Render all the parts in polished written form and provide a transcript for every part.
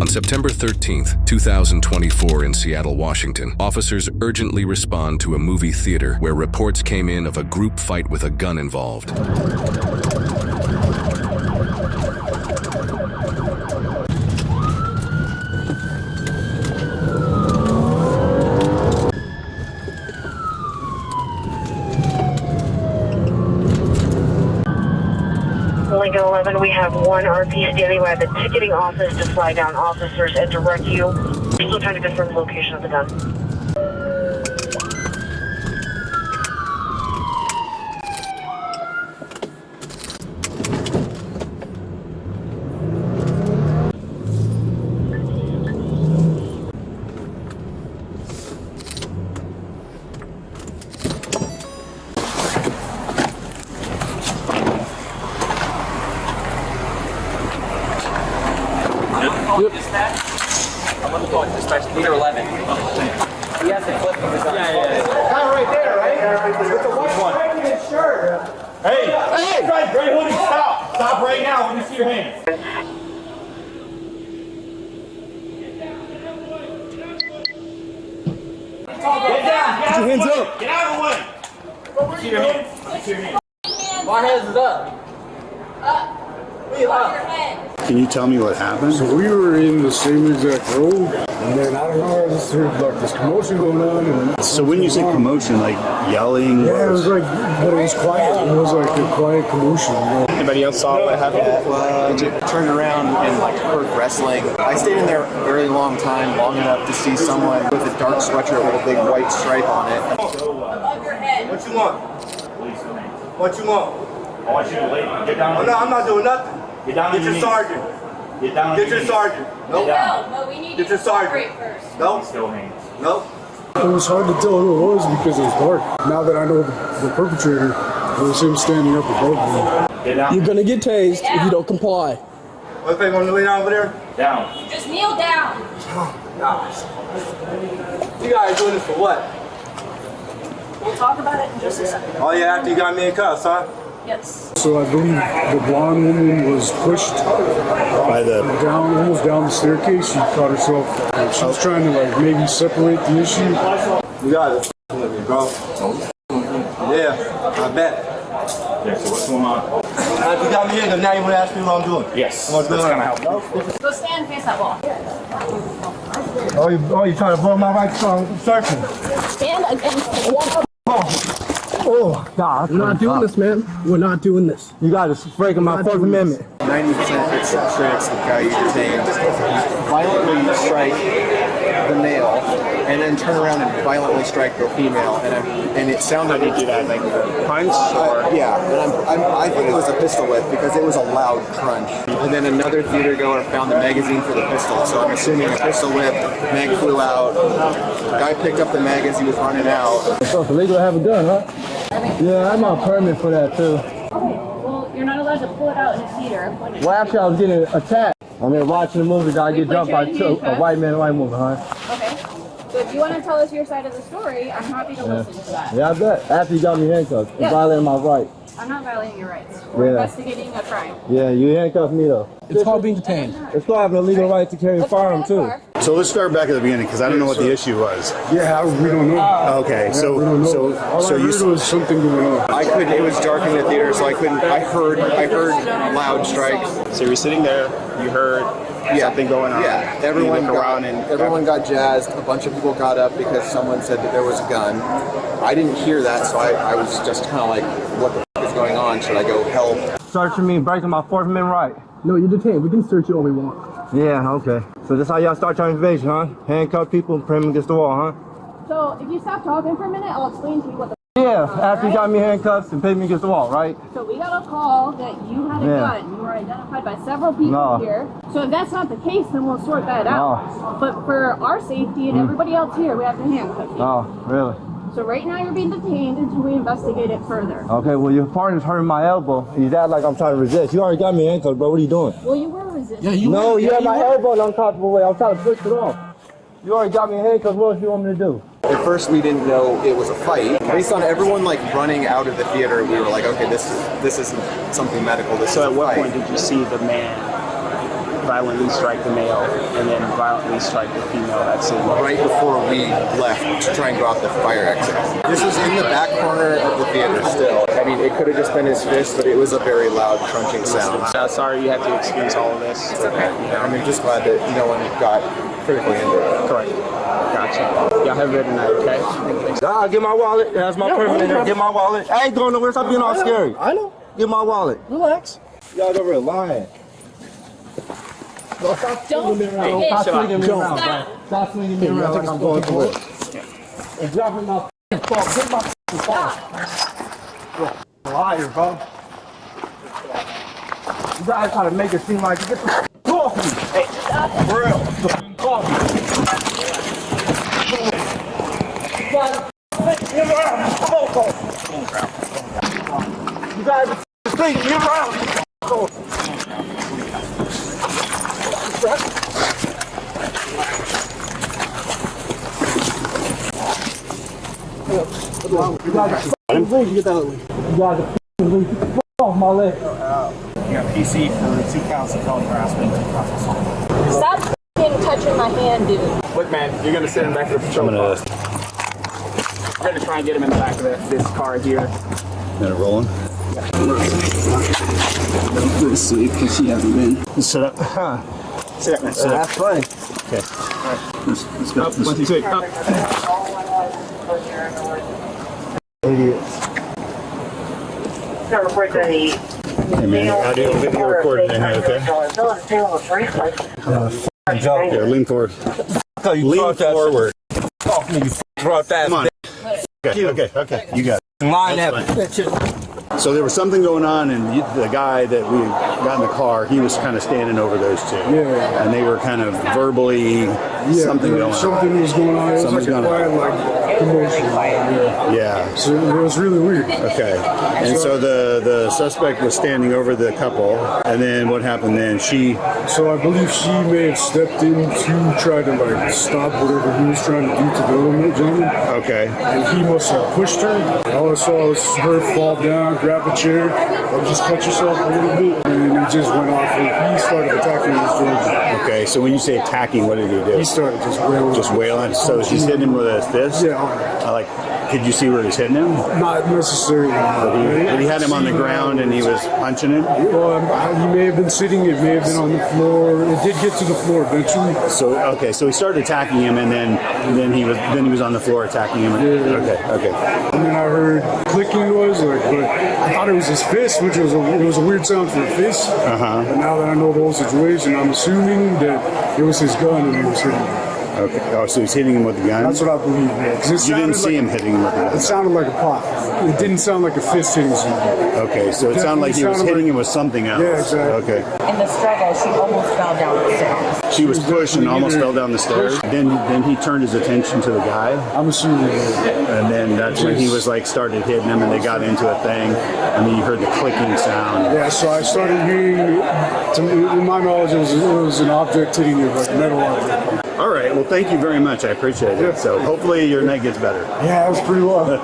On September 13th, 2024 in Seattle, Washington, officers urgently respond to a movie theater where reports came in of a group fight with a gun involved. 11, we have one RP standing by the ticketing office to flag down officers and direct you. We're still trying to confirm the location of the gun. Dispatch? I'm on the phone. Dispatch, leader 11. He has to flip his gun. Yeah. Guy right there, right? With the white shirt. Hey! Gray hoodie, stop! Stop right now when you see your hands. Get down! Get your hands up! Get out of the way! See your hands. My hands is up. Up. Can you tell me what happened? So we were in the same exact road, and then I don't know, I just heard like this commotion going on. And so when you say commotion, like yelling? Yeah, it was like, but it was quiet. It was like a quiet commotion. You know? Anybody else saw what happened? Turned around and like heard wrestling. I stayed in there a very long time, long enough to see someone with a dark sweatshirt with a big white stripe on it. Above your head. What you want? What you want? I want you to lay. Get down. Oh, no, I'm not doing nothing. Get down. Get your sergeant. Get down. Get your sergeant. Nope. No, we need Get your sergeant. first. Nope. Still hands. Nope. It was hard to tell who it was because it was dark. Now that I know the perpetrator, it was him standing up above me. Get down. You're gonna get tased if you don't comply. What thing on the way down over there? Down. Just kneel down. Oh, gosh. You guys doing this for what? We'll talk about it in just a second. Oh, yeah, after you got me in cuffs, huh? Yes. So I believe the blonde woman was pushed By the down, almost down the staircase. She caught herself. She was trying to like maybe separate the issue. You guys are with me, bro. Yeah, I bet. Yeah. So what's going on? After you got me in, now you want to ask me what I'm doing? Yes. What's That's going gonna on? help. Go stand face that wall. Oh, you trying to blow my right phone? Searching. Stand against the wall. Oh, God. We're not doing this, man. We're not doing this. You guys are breaking my Fourth Amendment. 90% it's the guy you detained violently strike the male and then turn around and violently strike the female, and it sounded like you do that like punch or yeah, and I think it was a pistol whip because it was a loud crunch. And then another theater goer found the magazine for the pistol, so I'm assuming a pistol whip, mag flew out, guy picked up the mag as he was running out. It's illegal to have a gun, huh? Yeah, I'm on permit for that too. Okay, well, you're not allowed to pull it out in a theater. Well, actually, I was getting attacked. I'm here watching a movie. I get jumped by a white man and white woman, huh? Okay. So if you want to tell us your side of the story, I'm happy to listen to that. Yeah, I bet. After you got me handcuffed, Yeah. violating my right. I'm not violating your rights. We're investigating a crime. Yeah, you handcuffed me though. It's called being detained. It's called having a legal right to carry a firearm too. So let's start back at the beginning because I don't know what the issue was. Yeah, we don't know. Okay, so you you was something going on. I couldn't. It was dark in the theater, so I couldn't. I heard loud strikes. so you're sitting there. You heard something going on. Yeah, everyone You look around and everyone got jazzed. A bunch of people got up because someone said that there was a gun. I didn't hear that, so I was just kind of like, what the f is going on? Should I go help? Searching me, breaking my Fourth Amendment right. No, you're detained. We can search you all we want. Yeah, okay. So this how y'all start your invasion, huh? Handcuff people and pin them against the wall, huh? So if you stop talking for a minute, I'll explain to you what the Yeah, after you got me handcuffed and pinned me against the wall, right? So we got a call that you had a gun. You were identified by several people here. So if that's not the case, then we'll sort that out. But for our safety and everybody else here, we have to handcuff you. Oh, really? So right now you're being detained until we investigate it further. Okay, well your partner's hurting my elbow. He's acting like I'm trying to resist. You already got me handcuffed, bro. What are you doing? Well, you were resisting. Yeah, you No, were. you had my elbow in an uncomfortable way. I'm trying to push it off. You already got me handcuffed. What else you want me to do? At first, we didn't know it was a fight. Based on everyone like running out of the theater, we were like, okay, this isn't something medical. This is a fight. Did you see the man? violently strike the male and then violently strike the female that's in. Right before we left to try and go out the fire exit. This was in the back corner of the theater still. I mean, it could have just been his fist, but it was a very loud crunching sound. Sorry you had to experience all of this. It's okay. I'm just glad that no one got critically injured. Correct. Gotcha. Y'all have a good night, okay? Get my wallet. That's my permit in there. Get my wallet. I ain't going nowhere. Stop being all scary. I know. Get my wallet. Relax. Y'all over here lying. No, stop swinging me around. Stop swinging me around. Stop swinging me around like I'm going to work. And dropping my phone. Get my phone. Liar, bro. You guys try to make it seem like you get the off me. Hey, for real. Off me. You guys are sleep. Get around. You guys are get that. You guys are off my leg. You got PC for 2 counts of felony harassment, 2 counts of assault. Stop touching my hand, dude. Look, man, you're gonna sit in the back of the patrol car. We're gonna try and get him in the back of this car here. Got it rolling? Let's see, because she hasn't been. Sit up. Sit up, man. So that's funny. Okay. All right. Let's go. Up, 1, 2, 3. Up. Idiots. Not report any. Hey man, audio video recorded in here, okay? Here, lean forward. Lean forward. Off me, you drunk ass. Come on. Okay. You got it. Line that. So there was something going on, and the guy that we got in the car, he was kind of standing over those two. Yeah. And they were kind of verbally something going on. Something was going on. It was like a quiet, like, commotion. Yeah. So it was really weird. Okay. And so the suspect was standing over the couple, and then what happened then? So I believe she may have stepped in to try to like stop whatever he was trying to do to the other gentleman. Okay. And he must have pushed her. All I saw was her fall down, grab a chair, and just cut yourself a little bit, and it just went off. And he started attacking his George. Okay. So when you say attacking, what did he do? He started just wailing. Just wailing. So she's hitting him with a fist. Yeah. Like, could you see where he's hitting him? Not necessarily. But he had him on the ground and he was punching him? Well, he may have been sitting, it may have been on the floor. It did get to the floor eventually. So so he started attacking him, and then he was on the floor attacking him. Yeah. Okay. And then I heard clicking noise, but I thought it was his fist, which was a weird sound for a fist. But now that I know the whole situation, I'm assuming that it was his gun and he was hitting him. Okay. Oh, so he's hitting him with the gun? That's what I believe. Yeah. You didn't see him hitting him with the gun? It sounded like a pop. It didn't sound like a fist hitting somebody. Okay, so it sounded like he was hitting him with something else. Yeah, exactly. Okay. In the struggle, she almost fell down the stairs. She was pushed and almost fell down the stairs. Then he turned his attention to the guy. I'm assuming. And then that's when he was like started hitting him, and they got into a thing, and then you heard the clicking sound. Yeah, so I started hearing. In my knowledge, it was an object hitting you, like a metal object. All right. Well, thank you very much. I appreciate it. So hopefully your night gets better. Yeah, it was pretty well.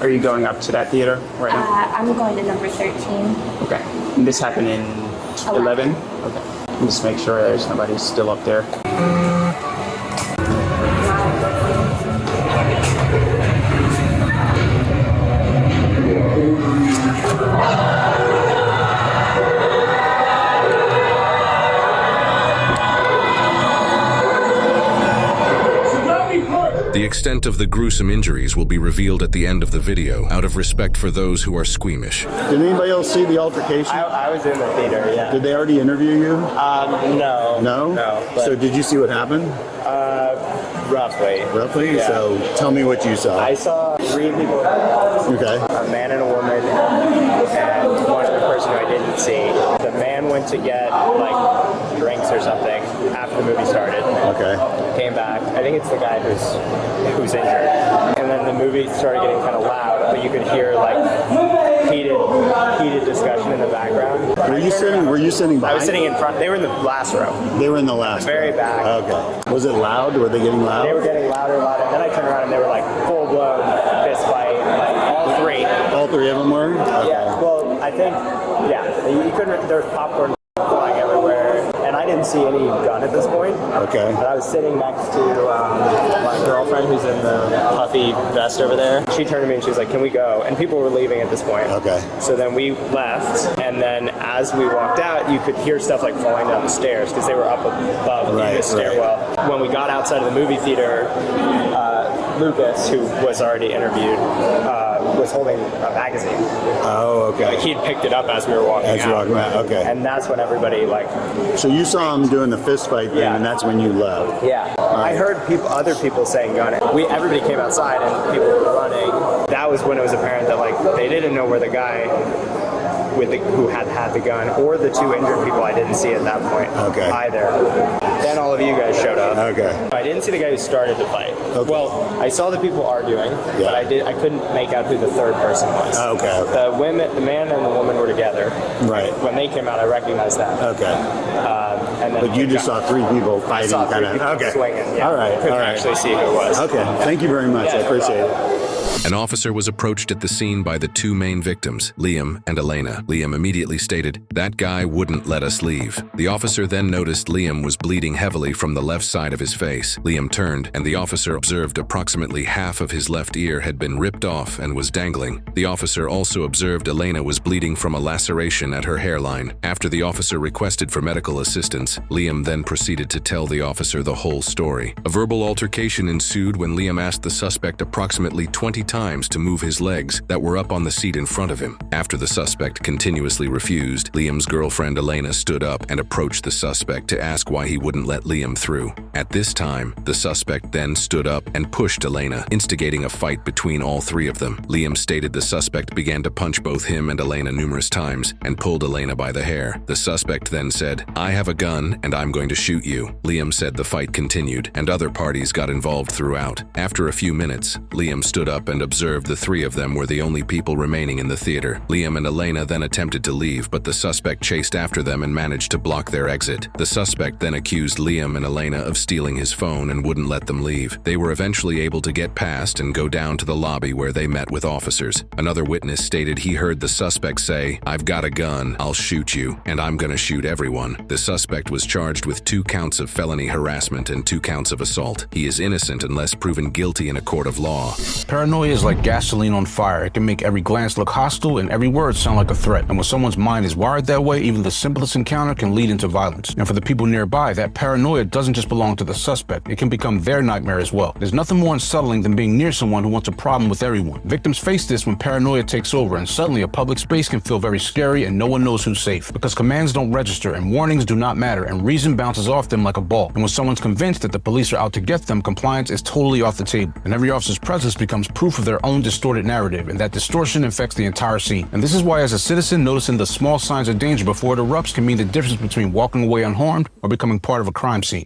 Are you going up to that theater right now? I'm going to number 13. Okay. And this happened in 11? Okay. Just make sure there's nobody still up there. The extent of the gruesome injuries will be revealed at the end of the video, out of respect for those who are squeamish. Did anybody else see the altercation? I was in the theater, yeah. Did they already interview you? No. No? No. So did you see what happened? Roughly. Roughly? Yeah. So tell me what you saw. I saw 3 people. Okay. A man and a woman, and one other person who I didn't see. The man went to get, like, drinks or something after the movie started. Okay. Came back. I think it's the guy who's injured. And then the movie started getting kind of loud, but you could hear, like, heated discussion in the background. Were you sitting behind? I was sitting in front. They were in the last row. They were in the last very row. back. Okay. Was it loud? Were they getting loud? They were getting louder and louder. Then I turned around and they were like full blown fist fight. Like all 3. All 3 of them were? Okay. Yeah. Well, I think, yeah. You couldn't. There was popcorn flying everywhere. see any gun at this point. Okay. But I was sitting next to my girlfriend who's in the puffy vest over there. She turned to me and she was like, can we go? And people were leaving at this point. Okay. So then we left, and then as we walked out, you could hear stuff like falling down the stairs because they were up above in the stairwell. Right. When we got outside of the movie theater, Lucas, who was already interviewed, was holding a magazine. Oh, okay. Like he'd picked it up as we were walking out. Okay. And that's when everybody So you saw him doing the fist fight thing, and that's when you left. Yeah. Right. I heard other people saying gun it. Everybody came outside and people were running. That was when it was apparent that like they didn't know where the guy who had the gun or the two injured people I didn't see at that point either. Then all of you guys showed up. Okay. I didn't see the guy who started the fight. Okay. Well, I saw the people arguing, but I couldn't make out who the third person was. Okay. The man and the woman were together. Right. When they came out, I recognized them. Okay. And then but you just saw three people fighting, kind of. Swinging. Yeah. All right. Couldn't actually see who it was. Okay. Thank you very much. I appreciate it. An officer was approached at the scene by the two main victims, Liam and Elena. Liam immediately stated, "That guy wouldn't let us leave." The officer then noticed Liam was bleeding heavily from the left side of his face. Liam turned, and the officer observed approximately half of his left ear had been ripped off and was dangling. The officer also observed Elena was bleeding from a laceration at her hairline. After the officer requested for medical assistance, Liam then proceeded to tell the officer the whole story. A verbal altercation ensued when Liam asked the suspect approximately 20 times to move his legs that were up on the seat in front of him. After the suspect continuously refused, Liam's girlfriend Elena stood up and approached the suspect to ask why he wouldn't let Liam through. At this time, the suspect then stood up and pushed Elena, instigating a fight between all three of them. Liam stated the suspect began to punch both him and Elena numerous times and pulled Elena by the hair. The suspect then said, "I have a gun and I'm going to shoot you." Liam said the fight continued and other parties got involved throughout. After a few minutes, Liam stood up and observed the three of them were the only people remaining in the theater. Liam and Elena then attempted to leave, but the suspect chased after them and managed to block their exit. The suspect then accused Liam and Elena of stealing his phone and wouldn't let them leave. They were eventually able to get past and go down to the lobby where they met with officers. Another witness stated he heard the suspect say, "I've got a gun, I'll shoot you, and I'm gonna shoot everyone." The suspect was charged with 2 counts of felony harassment and 2 counts of assault. He is innocent unless proven guilty in a court of law. Paranoia is like gasoline on fire. It can make every glance look hostile and every word sound like a threat. And when someone's mind is wired that way, even the simplest encounter can lead into violence. And for the people nearby, that paranoia doesn't just belong to the suspect. It can become their nightmare as well. There's nothing more unsettling than being near someone who wants a problem with everyone. Victims face this when paranoia takes over, and suddenly a public space can feel very scary and no one knows who's safe. Because commands don't register and warnings do not matter, and reason bounces off them like a ball. And when someone's convinced that the police are out to get them, compliance is totally off the table. And every officer's presence becomes proof of their own distorted narrative, and that distortion infects the entire scene. And this is why, as a citizen, noticing the small signs of danger before it erupts can mean the difference between walking away unharmed or becoming part of a crime scene.